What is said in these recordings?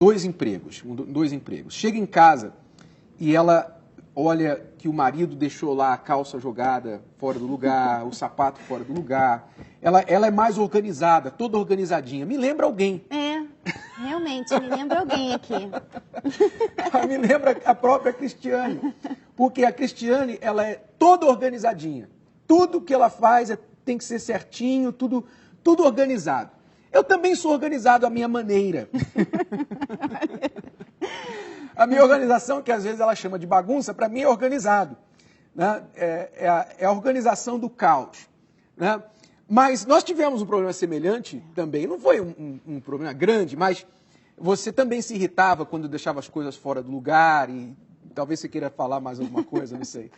dois empregos. Chega em casa e ela olha que o marido deixou lá a calça jogada fora do lugar, o sapato fora do lugar. Ela é mais organizada, toda organizadinha. Me lembra alguém. É, realmente, me lembra alguém aqui. Ela me lembra a própria Cristiane. Porque a Cristiane, ela é toda organizadinha. Tudo que ela faz tem que ser certinho, tudo organizado. Eu também sou organizado à minha maneira. A minha organização, que às vezes ela chama de bagunça, para mim é organizado. Né? É a organização do caos. Né? Mas nós tivemos um problema semelhante também. Não foi um problema grande, mas você também se irritava quando deixava as coisas fora do lugar e talvez você queira falar mais alguma coisa, não sei.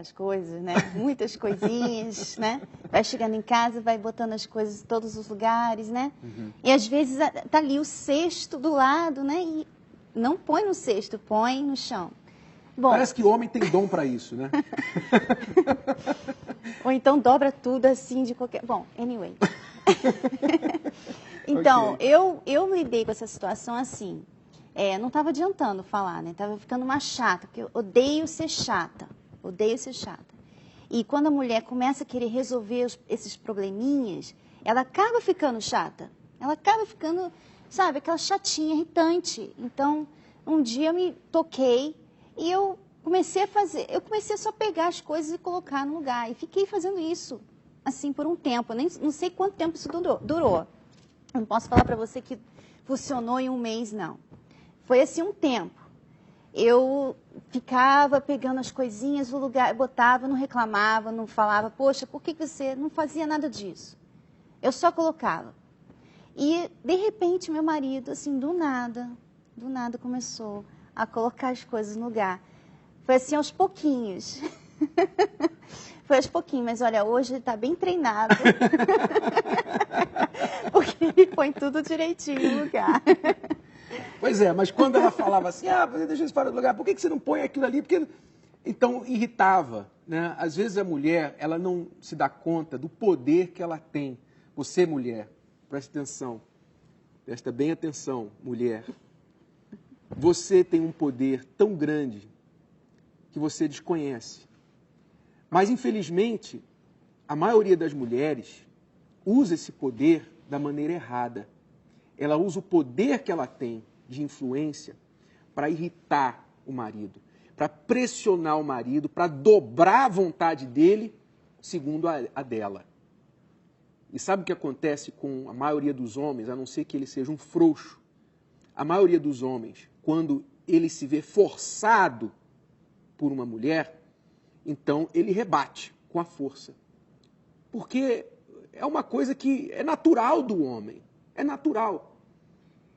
As coisas, né? Muitas coisinhas, né? Vai chegando em casa, vai botando as coisas em todos os lugares, né? Uhum. E às vezes tá ali o cesto do lado, né? E não põe no cesto, põe no chão. Bom, parece que homem tem dom para isso, né? Ou então dobra tudo assim de qualquer... Bom, anyway. Então, okay. eu lidei com essa situação assim. Não estava adiantando falar, né? Tava ficando uma chata, porque eu odeio ser chata. Odeio ser chata. E quando a mulher começa a querer resolver esses probleminhas, ela acaba ficando chata. Ela acaba ficando, sabe, aquela chatinha, irritante. Então, um dia eu me toquei e eu comecei a só pegar as coisas e colocar no lugar. E fiquei fazendo isso, assim, por um tempo. Eu não sei quanto tempo isso durou. Eu não posso falar para você que funcionou em um mês, não. Foi assim um tempo. Eu ficava pegando as coisinhas no lugar, botava, não reclamava, não falava, poxa, por que você não fazia nada disso? Eu só colocava. E, de repente, meu marido, assim, do nada começou a colocar as coisas no lugar. Foi assim, aos pouquinhos. Foi aos pouquinhos, mas olha, hoje ele está bem treinado. Porque ele põe tudo direitinho no lugar. Pois é, mas quando ela falava assim, você deixa isso fora do lugar, por que você não põe aquilo ali? Porque... Então, irritava, né? Às vezes a mulher, ela não se dá conta do poder que ela tem. Você, mulher, preste atenção, presta bem atenção, mulher. Você tem um poder tão grande que você desconhece. Mas, infelizmente, a maioria das mulheres usa esse poder da maneira errada. Ela usa o poder que ela tem de influência para irritar o marido, para pressionar o marido, para dobrar a vontade dele segundo a dela. E sabe o que acontece com a maioria dos homens, a não ser que ele seja um frouxo? A maioria dos homens, quando ele se vê forçado por uma mulher, então ele rebate com a força. Porque é uma coisa que é natural do homem, é natural.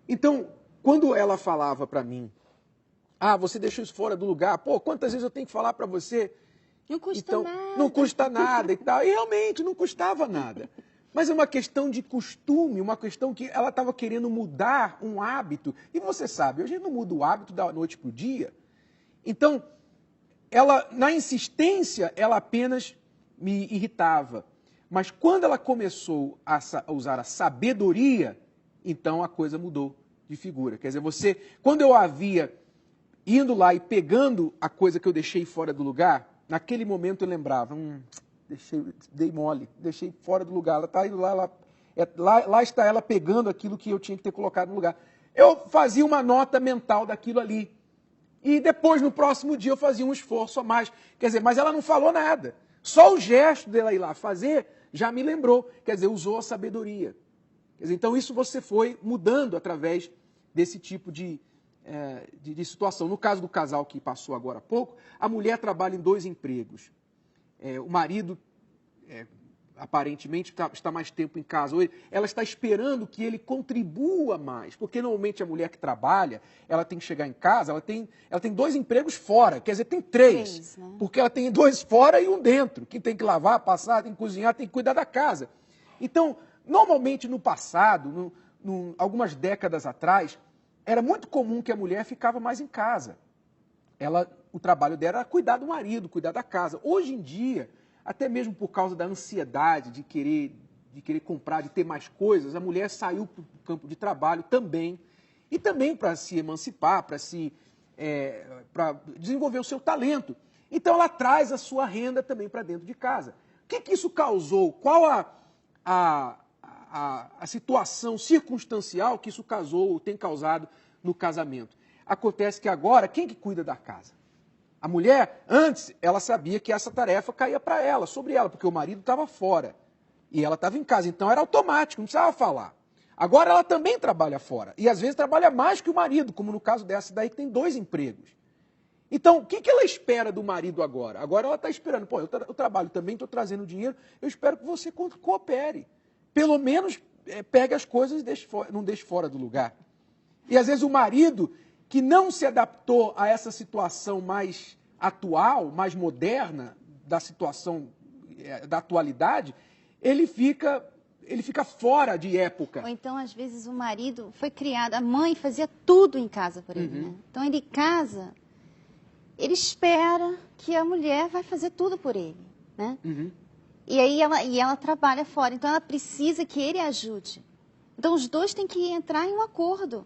Então, quando ela falava para mim, você deixou isso fora do lugar, quantas vezes eu tenho que falar para você? Não custa nada. Não custa nada e tal. E realmente não custava nada. Mas é uma questão de costume, uma questão que ela estava querendo mudar um hábito. E você sabe, a gente não muda o hábito da noite para o dia. Então, ela, na insistência, ela apenas me irritava. Mas quando ela começou a usar a sabedoria, então a coisa mudou de figura. Quer dizer, quando eu havia indo lá e pegando a coisa que eu deixei fora do lugar, naquele momento eu lembrava, dei mole, deixei fora do lugar, ela está indo lá, lá está ela pegando aquilo que eu tinha que ter colocado no lugar. Eu fazia uma nota mental daquilo ali. E depois, no próximo dia, eu fazia um esforço a mais. Quer dizer, mas ela não falou nada. Só o gesto dela ir lá fazer já me lembrou. Quer dizer, usou a sabedoria. Quer dizer, então isso você foi mudando através desse tipo de situação. No caso do casal que passou agora há pouco, a mulher trabalha em 2 empregos. O marido, aparentemente, está mais tempo em casa. Ela está esperando que ele contribua mais, porque normalmente a mulher que trabalha, ela tem que chegar em casa, ela tem 2 empregos fora, quer dizer, tem 3, né? Porque ela tem 2 fora e um dentro, que tem que lavar, passar, tem que cozinhar, tem que cuidar da casa. Então, normalmente no passado, algumas décadas atrás, era muito comum que a mulher ficava mais em casa. O trabalho dela era cuidar do marido, cuidar da casa. Hoje em dia, até mesmo por causa da ansiedade de querer comprar, de ter mais coisas, a mulher saiu para o campo de trabalho também e também para se emancipar, para desenvolver o seu talento. Então ela traz a sua renda também para dentro de casa. O que isso causou? Qual a situação circunstancial que isso tem causado no casamento? Acontece que agora, quem que cuida da casa? A mulher, antes, ela sabia que essa tarefa caía para ela, sobre ela, porque o marido estava fora e ela estava em casa. Então era automático, não precisava falar. Agora ela também trabalha fora e às vezes trabalha mais que o marido, como no caso dessa daí que tem 2 empregos. Então, o que ela espera do marido agora? Agora ela está esperando, pô, eu trabalho também, estou trazendo dinheiro, eu espero que você coopere. Pelo menos pegue as coisas e não deixe fora do lugar. E às vezes o marido que não se adaptou a essa situação mais atual, mais moderna, da situação da atualidade, ele fica fora de época. Ou então, às vezes, o marido foi criado, a mãe fazia tudo em casa por ele, né? Então ele casa, ele espera que a mulher vai fazer tudo por ele, né? E aí ela trabalha fora, então ela precisa que ele ajude. Então os dois têm que entrar em um acordo.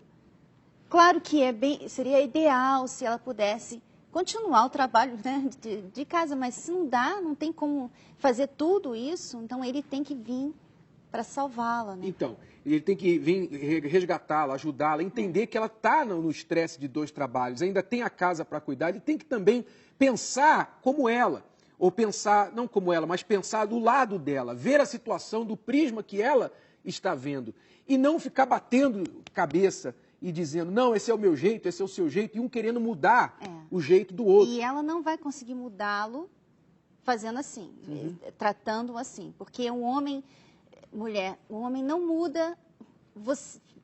Claro que seria ideal se ela pudesse continuar o trabalho, né, de casa, mas se não dá, não tem como fazer tudo isso, então ele tem que vir para salvá-la, né? Então, ele tem que vir resgatá-la, ajudá-la, entender que ela está no estresse de 2 trabalhos, ainda tem a casa para cuidar, ele tem que também pensar como ela, ou pensar, não como ela, mas pensar do lado dela, ver a situação do prisma que ela está vendo, e não ficar batendo cabeça e dizendo, não, esse é o meu jeito, esse é o seu jeito, e um querendo mudar o jeito do outro. E ela não vai conseguir mudá-lo fazendo assim, tratando assim, porque o homem não muda,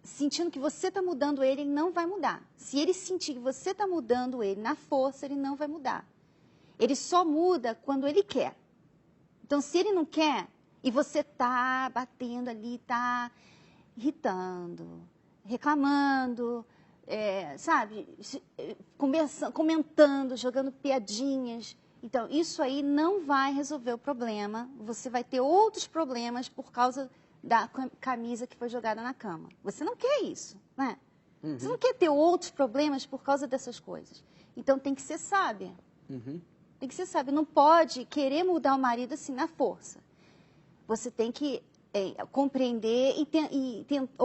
sentindo que você está mudando ele não vai mudar. Se ele sentir que você está mudando ele na força, ele não vai mudar. Ele só muda quando ele quer. Então, se ele não quer, e você está batendo ali, está irritando, reclamando, sabe, comentando, jogando piadinhas. Então, isso aí não vai resolver o problema. Você vai ter outros problemas por causa da camisa que foi jogada na cama. Você não quer isso, né? Você não quer ter outros problemas por causa dessas coisas. Então, tem que ser sábia. Tem que ser sábia. Não pode querer mudar o marido assim na força. Você tem que compreender e tentar